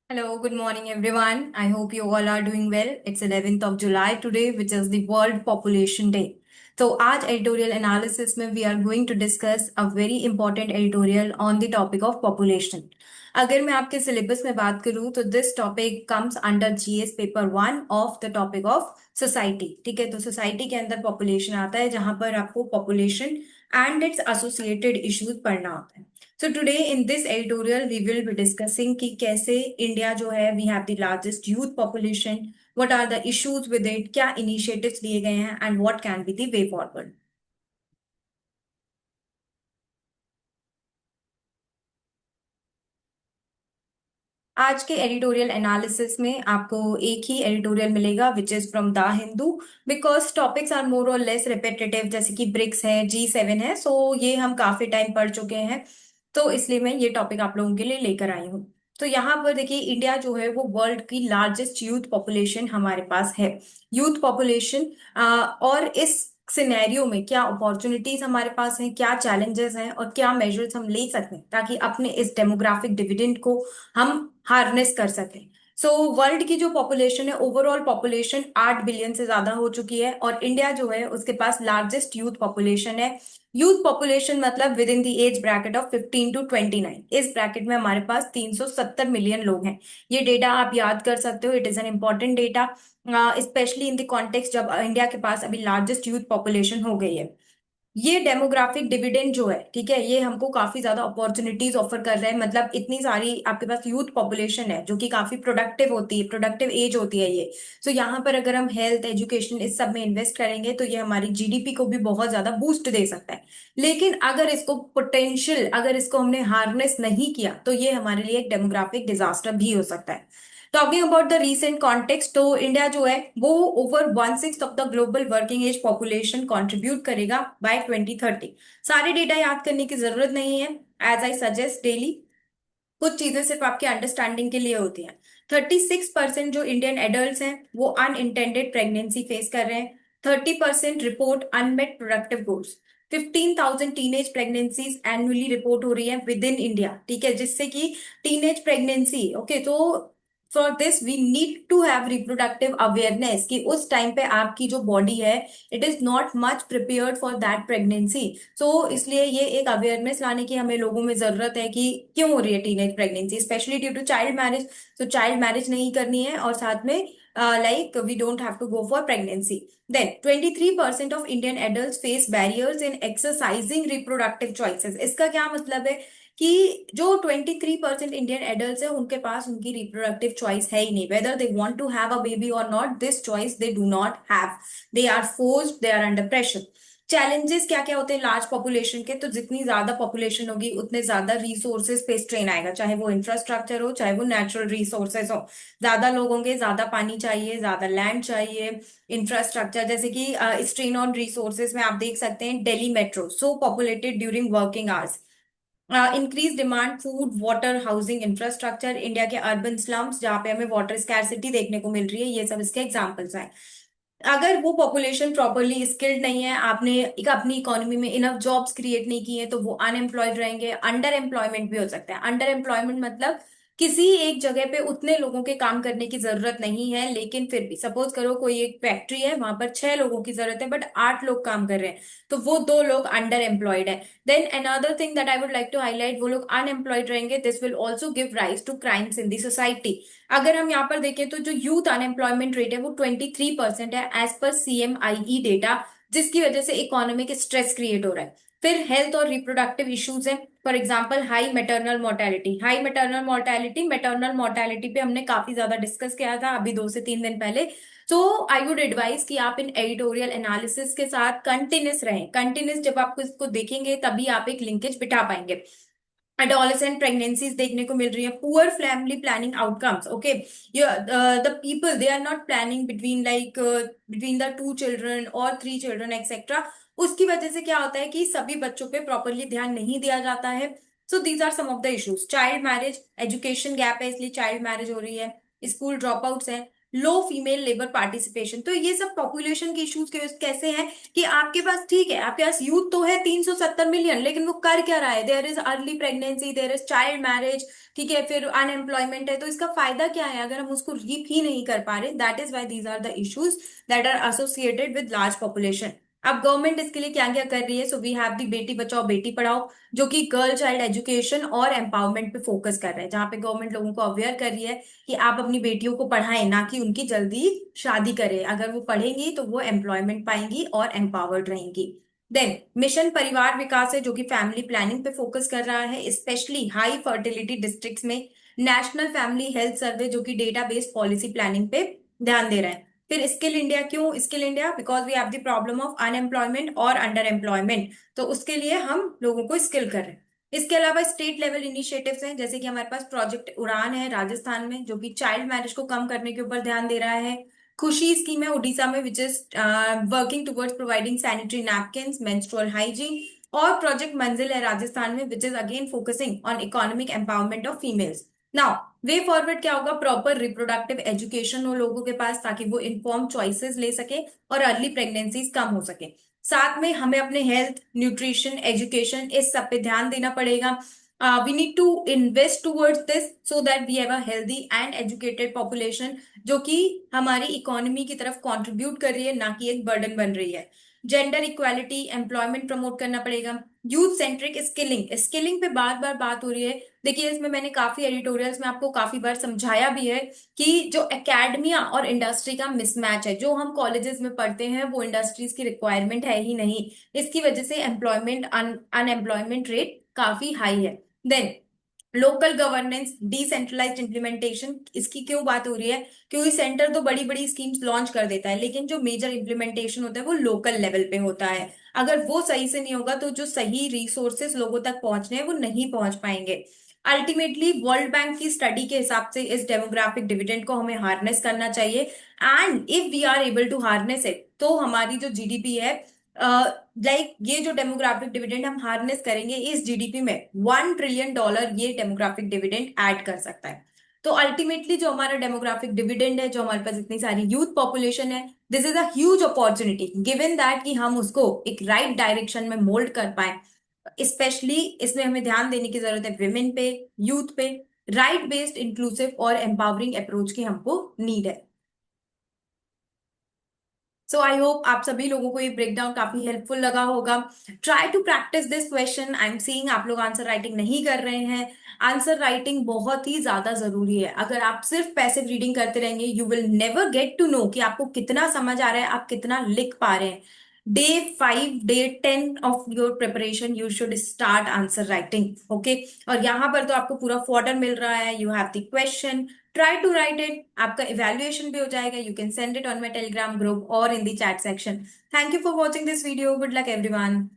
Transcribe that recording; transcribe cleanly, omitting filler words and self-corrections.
Hello, good morning everyone. I hope you all are doing well. It's 11th of July today, which is the World Population Day. तो आज editorial analysis में we are going to discuss a very important editorial on the topic of population. अगर मैं आपके syllabus में बात करूं तो this topic comes under GS paper 1 of the topic of society. ठीक है, तो सोसाइटी के अंदर पॉपुलेशन आता है जहां पर आपको population and it's associated issues पढ़ना होता है। So today in this editorial we will be discussing कि कैसे इंडिया जो है we have the largest youth population, what are the issues with it, क्या initiatives लिए गए हैं and what can be the way forward। आज के एडिटोरियल एनालिसिस में आपको एक ही एडिटोरियल मिलेगा which is from the Hindu, because topics are more और लेस रिपीटेटिव, जैसे कि ब्रिक्स है, G7 है, सो ये हम काफी टाइम पढ़ चुके हैं। तो इसलिए मैं ये टॉपिक आप लोगों के लिए लेकर आई हूँ। तो यहाँ पर देखिए, इंडिया जो है वो वर्ल्ड की लार्जेस्ट यूथ पॉपुलेशन हमारे पास है। यूथ पॉपुलेशन और इस सिनेरियो में क्या अपॉर्चुनिटीज हमारे पास हैं, क्या चैलेंजेस हैं और क्या मेजर्स हम ले सकते हैं ताकि अपने इस डेमोग्राफिक डिविडेंड को हम हार्नेस कर सकें। सो वर्ल्ड की जो पॉपुलेशन है, ओवरऑल पॉपुलेशन 8 बिलियन से ज्यादा हो चुकी है और इंडिया जो है उसके पास लार्जेस्ट यूथ पॉपुलेशन है। यूथ पॉपुलेशन मतलब within the age bracket of 15 to 29, इस ब्रैकेट में हमारे पास 370 मिलियन लोग हैं। ये डेटा आप याद कर सकते हो, it is an important data, specially in the context जब इंडिया के पास अभी लार्जेस्ट यूथ पॉपुलेशन हो गई है। ये डेमोग्राफिक डिविडेंड जो है, ठीक है, ये हमको काफी ज्यादा अपॉर्चुनिटीज ऑफर कर रहे हैं। मतलब इतनी सारी आपके पास यूथ पॉपुलेशन है जो कि काफी प्रोडक्टिव होती है, प्रोडक्टिव एज होती है ये। सो यहाँ पर अगर हम हेल्थ, एजुकेशन इस सब में इन्वेस्ट करेंगे तो ये हमारी जीडीपी को भी बहुत ज्यादा बूस्ट दे सकता है। लेकिन अगर इसको पोटेंशियल, अगर इसको हमने हार्नेस नहीं किया तो ये हमारे लिए एक डेमोग्राफिक डिजास्टर भी हो सकता है। Talking about the recent context, तो इंडिया जो है वो over 1/6 of the global working age population contribute करेगा बाय 2030। सारे डेटा याद करने की जरूरत नहीं है, एज आई सजेस्ट डेली कुछ चीजें सिर्फ आपके अंडरस्टैंडिंग के लिए होती हैं। 36% जो इंडियन एडल्ट हैं वो अनइंटेंडेड प्रेगनेंसी फेस कर रहे हैं। 30% report unmet productive goals. 15,000 teenage pregnancies annually report हो रही है विद इन इंडिया। ठीक है, जिससे कि टीनेज प्रेगनेंसी, ओके, तो for this we need to have reproductive awareness कि उस टाइम पे आपकी जो बॉडी है it is not much prepared for that pregnancy. So इसलिए ये एक अवेयरनेस लाने की हमें लोगों में जरूरत है कि क्यों हो रही है teenage pregnancy, specially due to child marriage. तो चाइल्ड मैरिज नहीं करनी है और साथ में like we don't have to go for pregnancy. Then 23% of Indian adult face barriers in exercising reproductive choices. इसका क्या मतलब है कि जो 23% इंडियन एडल्ट है उनके पास उनकी रिप्रोडक्टिव चॉइस है ही नहीं। Whether they want to have a baby और not, this choice they do not have, they are forced, they are under pressure. Challenges क्या क्या होते हैं लार्ज पॉपुलेशन के, तो जितनी ज्यादा पॉपुलेशन होगी उतने ज्यादा रिसोर्सेज पे स्ट्रेन आएगा, चाहे वो इंफ्रास्ट्रक्चर हो चाहे वो नेचुरल रिसोर्सेज हो। ज्यादा लोग होंगे, ज्यादा पानी चाहिए, ज्यादा लैंड चाहिए, इंफ्रास्ट्रक्चर जैसे कि स्ट्रेन ऑन रिसोर्सेज में आप देख सकते हैं Delhi metro so populated during working hours. Increase demand food water housing infrastructure, India के अर्बन स्लम्स जहाँ पे हमें वाटर स्कैरसिटी देखने को मिल रही है, ये सब इसके एग्जांपल्स हैं। अगर वो पॉपुलेशन प्रॉपरली स्किल्ड नहीं है, आपने एक अपनी इकोनॉमी में इनफ जॉब्स क्रिएट नहीं किए, तो वो अनएम्प्लॉयड रहेंगे। अंडर एम्प्लॉयमेंट भी हो सकता है। अंडर एम्प्लॉयमेंट मतलब किसी एक जगह पे उतने लोगों के काम करने की जरूरत नहीं है, लेकिन फिर भी सपोज करो कोई एक फैक्ट्री है, वहां पर 6 लोगों की जरूरत है बट 8 लोग काम कर रहे हैं, तो वो 2 लोग अंडर एम्प्लॉयड है। Then another thing that I would like to highlight, वो लोग अनएम्प्लॉयड रहेंगे, this will also give rise to crimes in the society. अगर हम यहाँ पर देखें तो जो यूथ अनएम्प्लॉयमेंट रेट है वो 23% है एज पर CMIE डेटा, जिसकी वजह से इकोनॉमिक स्ट्रेस क्रिएट हो रहा है। फिर हेल्थ और रिप्रोडक्टिव इश्यूज है, for example high maternal mortality. High maternal mortality पे हमने काफी ज्यादा डिस्कस किया था अभी 2 से 3 दिन पहले। तो आई वुड एडवाइस कि आप इन एडिटोरियल एनालिसिस के साथ कंटिन्यूस रहें। कंटिन्यूस जब आप इसको देखेंगे तभी आप एक लिंकेज बिठा पाएंगे। adolescent pregnancies देखने को मिल रही है, poor family planning outcomes, okay, the people they are not planning between like between the 2 children और 3 चिल्ड्रन एक्सेट्रा। उसकी वजह से क्या होता है कि सभी बच्चों पे प्रॉपरली ध्यान नहीं दिया जाता है। So these are some of the issues. Child marriage, education gap है इसलिए चाइल्ड मैरिज हो रही है। स्कूल ड्रॉप आउट्स है, लो फीमेल लेबर पार्टिसिपेशन। तो ये सब पॉपुलेशन के इश्यूज कैसे हैं कि आपके पास ठीक है, आपके पास यूथ तो है 370 मिलियन, लेकिन वो कर क्या रहा है? There is early pregnancy, there is child marriage, ठीक है, फिर अनएम्प्लॉयमेंट है। तो इसका फायदा क्या है अगर हम उसको रीप ही नहीं कर पा रहे? That is why these are the issues that are associated with large population. अब गवर्नमेंट इसके लिए क्या क्या कर रही है? So we have the Beti Bachao Beti Padhao, जो कि गर्ल चाइल्ड एजुकेशन और एम्पावरमेंट पे फोकस कर रहे हैं, जहां पे गवर्नमेंट लोगों को अवेयर कर रही है कि आप अपनी बेटियों को पढ़ाएं, ना कि उनकी जल्दी शादी करें। अगर वो पढ़ेंगी तो वो एम्प्लॉयमेंट पाएंगी और एम्पावर्ड रहेंगी। देन मिशन परिवार विकास है, जो कि फैमिली प्लानिंग पे फोकस कर रहा है, स्पेशली हाई फर्टिलिटी डिस्ट्रिक्ट्स में। नेशनल फैमिली हेल्थ सर्वे, जो कि डेटा बेस्ड पॉलिसी प्लानिंग पे ध्यान दे रहा है। फिर स्किल इंडिया, क्यों skill India? Because we have the problem of unemployment और अंडर एम्प्लॉयमेंट, तो उसके लिए हम लोगों को स्किल कर रहे हैं। इसके अलावा स्टेट लेवल इनिशिएटिव्स हैं, जैसे कि हमारे पास प्रोजेक्ट उड़ान है राजस्थान में, जो कि चाइल्ड मैरिज को कम करने के ऊपर ध्यान दे रहा है। खुशी स्कीम है उड़ीसा में, which is working towards providing sanitary napkins, menstrual hygiene. और प्रोजेक्ट मंजिल है राजस्थान में, which is again focusing on economic empowerment of females. Now way forward क्या होगा? प्रॉपर रिप्रोडक्टिव एजुकेशन हो लोगों के पास, ताकि वो इन्फॉर्म चॉइसेस ले सके और अर्ली प्रेगनेंसीज कम हो सके। साथ में हमें अपने हेल्थ, न्यूट्रिशन, एजुकेशन, इस सब पे ध्यान देना पड़ेगा। We need to invest towards this so that we have a healthy and educated population, जो कि हमारी इकोनॉमी की तरफ कंट्रीब्यूट कर रही है, ना कि एक बर्डन बन रही है। जेंडर इक्वालिटी, एम्प्लॉयमेंट प्रमोट करना पड़ेगा। यूथ सेंट्रिक स्किलिंग, स्किलिंग पे बार बार बात हो रही है। देखिए, इसमें मैंने काफी एडिटोरियल्स में आपको काफी बार समझाया भी है कि जो एकेडमिया और इंडस्ट्री का मिसमैच है, जो हम कॉलेजेस में पढ़ते हैं वो इंडस्ट्रीज की रिक्वायरमेंट है ही नहीं। इसकी वजह से एम्प्लॉयमेंट अनएम्प्लॉयमेंट रेट काफी हाई है। Then local governance, decentralised implementation, इसकी क्यों बात हो रही है? क्योंकि सेंटर तो बड़ी बड़ी स्कीम्स लॉन्च कर देता है, लेकिन जो मेजर इम्प्लीमेंटेशन होता है वो लोकल लेवल पे होता है। अगर वो सही से नहीं होगा तो जो सही रिसोर्सेज लोगों तक पहुंचने हैं वो नहीं पहुंच पाएंगे। अल्टीमेटली वर्ल्ड बैंक की स्टडी के हिसाब से इस डेमोग्राफिक डिविडेंड को हमें हार्नेस करना चाहिए, and if we are able to harness it, तो हमारी जो जीडीपी है, ये जो डेमोग्राफिक डिविडेंड हम हार्नेस करेंगे, इस जीडीपी में $1 ट्रिलियन ये डेमोग्राफिक डिविडेंड ऐड कर सकता है। तो अल्टीमेटली जो हमारा डेमोग्राफिक डिविडेंड है, जो हमारे पास इतनी सारी यूथ पॉपुलेशन है, this is a huge opportunity given that कि हम उसको एक राइट डायरेक्शन में मोल्ड कर पाए। स्पेशली इसमें हमें ध्यान देने की जरूरत है विमेन पे, यूथ पे। राइट बेस्ड इंक्लूसिव और एम्पावरिंग अप्रोच की हमको नीड है। सो आई होप आप सभी लोगों को ये ब्रेकडाउन काफी हेल्पफुल लगा होगा। Try to practise this question. I am seeing आप लोग आंसर राइटिंग नहीं कर रहे हैं। आंसर राइटिंग बहुत ही ज्यादा जरूरी है। अगर आप सिर्फ पैसिव रीडिंग करते रहेंगे, you will never get to know कि आपको कितना समझ आ रहा है, आप कितना लिख पा रहे हैं। Day 5, day 10 of your preparation you should start answer writing, okay. और यहाँ पर तो आपको पूरा फॉर्डर मिल रहा है, you have the question, try to write it. आपका इवेल्युएशन भी हो जाएगा, you can send it on my Telegram group और in the chat section. Thank you for watching this video, good luck everyone.